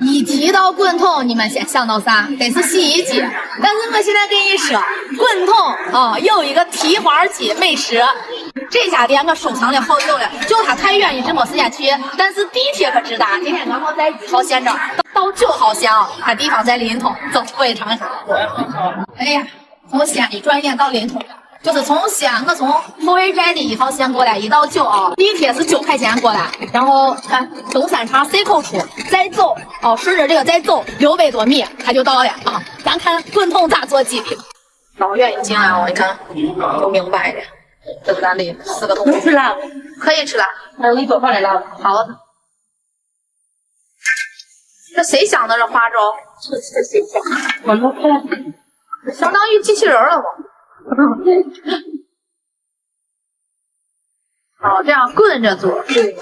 一提到棍筒，你们先想到啥？得是洗衣机。但是我现在跟你说，棍筒啊，有一个提花机美食。这家店我收藏了好久了，就它太远，一直没时间去。但是地铁可直达，今天刚好在1号线这儿到9号线啊，它地方在临潼，走，我也尝一尝。哎呀，从西安一转眼到临潼了。就是从西安，我从后卫站的1号线过来，1到9啊，地铁是9块钱过来，然后看东三岔 C 口处再走哦，顺着这个再走600多米，它就到了啊。咱看棍筒咋做鸡的，老远一进来哦，你看就明白了，这是咱的4个筒。能吃辣不？可以吃辣，还有你多放点辣。好的。这谁想的这花招？这谁想？我们看，相当于机器人了吧？哦，这样棍着做。对。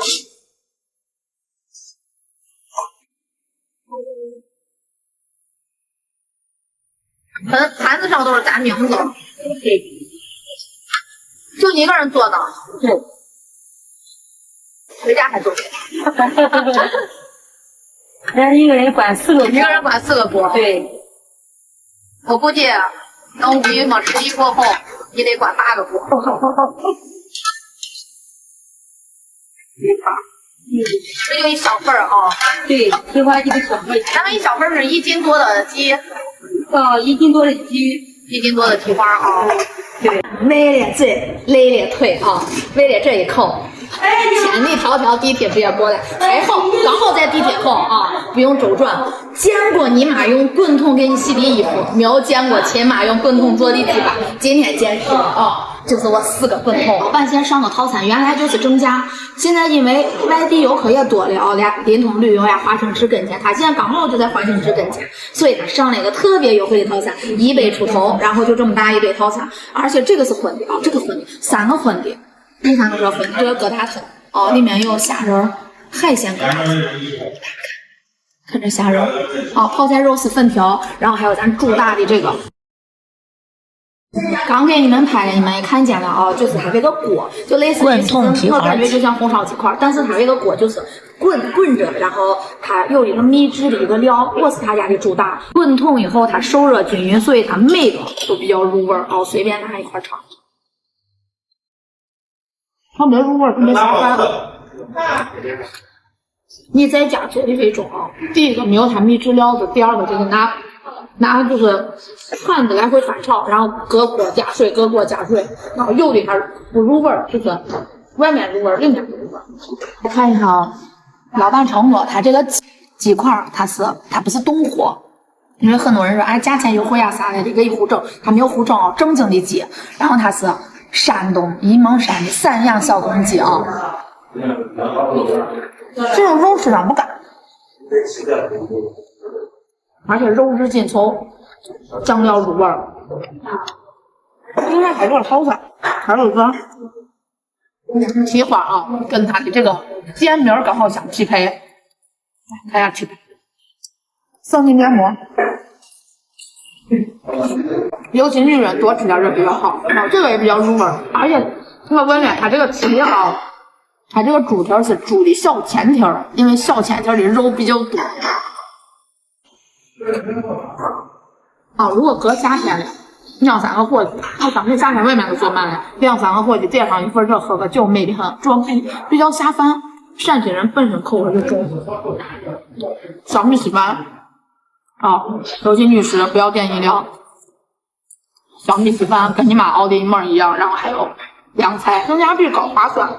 盘子上都是咱名字。对。就你一个人做的？对。回家还做？人一个人管4个锅。一个人管4个锅。对。我估计等5月11过后，你得管8个锅。这就一小份啊。对，提花鸡的小份。咱们一小份是1斤多的鸡。1斤多的鸡，1斤多的蹄花啊。对，歪咧嘴，勒咧腿啊，为了这一口。千里迢迢地铁直接过来，还好刚好在地铁口啊，不用周转。见过你妈用棍筒给你洗的衣服，没有见过亲妈用棍筒做的鸡吧？今天见识了啊！就是我4个棍筒。老半仙上个套餐，原来就是正价，现在因为外地游客也多了啊，临潼旅游呀，华清池跟前，他现在刚好就在华清池跟前，所以他上了一个特别优惠的套餐，100出头，然后就这么大一堆套餐，而且这个是荤的啊，这个荤的，3个荤的。第3个是荤的，这个疙瘩汤哦，里面有虾仁、海鲜疙瘩汤，看这虾仁啊，泡菜肉丝粉条，然后还有咱猪大的这个。刚给你们拍的，你们也看见了啊，就是它这个锅，就类似于我感觉就像红烧鸡块，但是它这个锅就是滚着，然后它有一个秘制的一个料，我是他家的猪大，滚筒以后它受热均匀，所以它每个都比较入味啊，随便拿一块尝。特别入味，特别下饭。你在家做的这种啊，第一个没有它秘制料子，第2个就是拿就是盘子来回翻炒，然后隔锅加水，隔锅加水，然后有的它不入味，就是外面入味，里面不入味。我看一下啊，老板承诺他这个鸡块它不是冻货，因为很多人说哎价钱优惠呀啥的，这个一胡整，它没有胡整啊，正经的鸡，然后它是山东沂蒙山的散养小公鸡啊，这种肉市场不干，而且肉质紧凑，酱料入味儿。另外还有套餐，还有一个蹄花啊，跟它的这个煎饼刚好相匹配。看一下匹配，生筋面膜。尤其女人多吃点这比较好，这个也比较入味，而且我问了，它这个蹄啊，它这个猪蹄是猪的小前蹄，因为小前蹄的肉比较多。啊，如果搁夏天了，2、3个伙计，当时夏天外面都坐满了，2、3个伙计点上一份这，喝个酒，美的很，主要比较下饭。陕西人本身口味就重，小米稀饭。啊，尤其女士不要点饮料，小米稀饭跟你妈熬的一模一样，然后还有凉菜，性价比高，划算。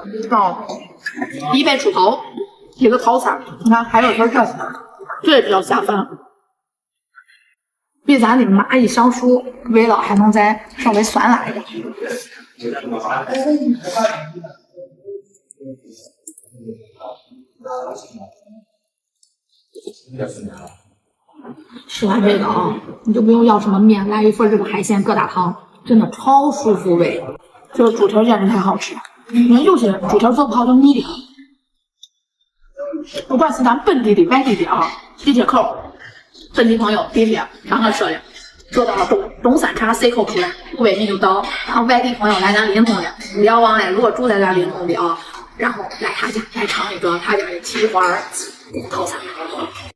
100出头一个套餐，你看还有一份这，这也比较下饭，比咱的蚂蚁香酥味道还能再稍微酸辣一点。吃完这个啊，你就不用要什么面，来一份这个海鲜疙瘩汤，真的超舒服味。这个猪蹄简直太好吃了，因为有些猪蹄做不好就腻的。不管是咱本地的、外地的啊，地铁口，本地朋友地铁刚刚说了，坐到东三岔 C 口出来，500米就到。然后外地朋友来咱临潼的，不要忘了，如果住在咱临潼的啊，然后来他家来尝一个他家的蹄花套餐。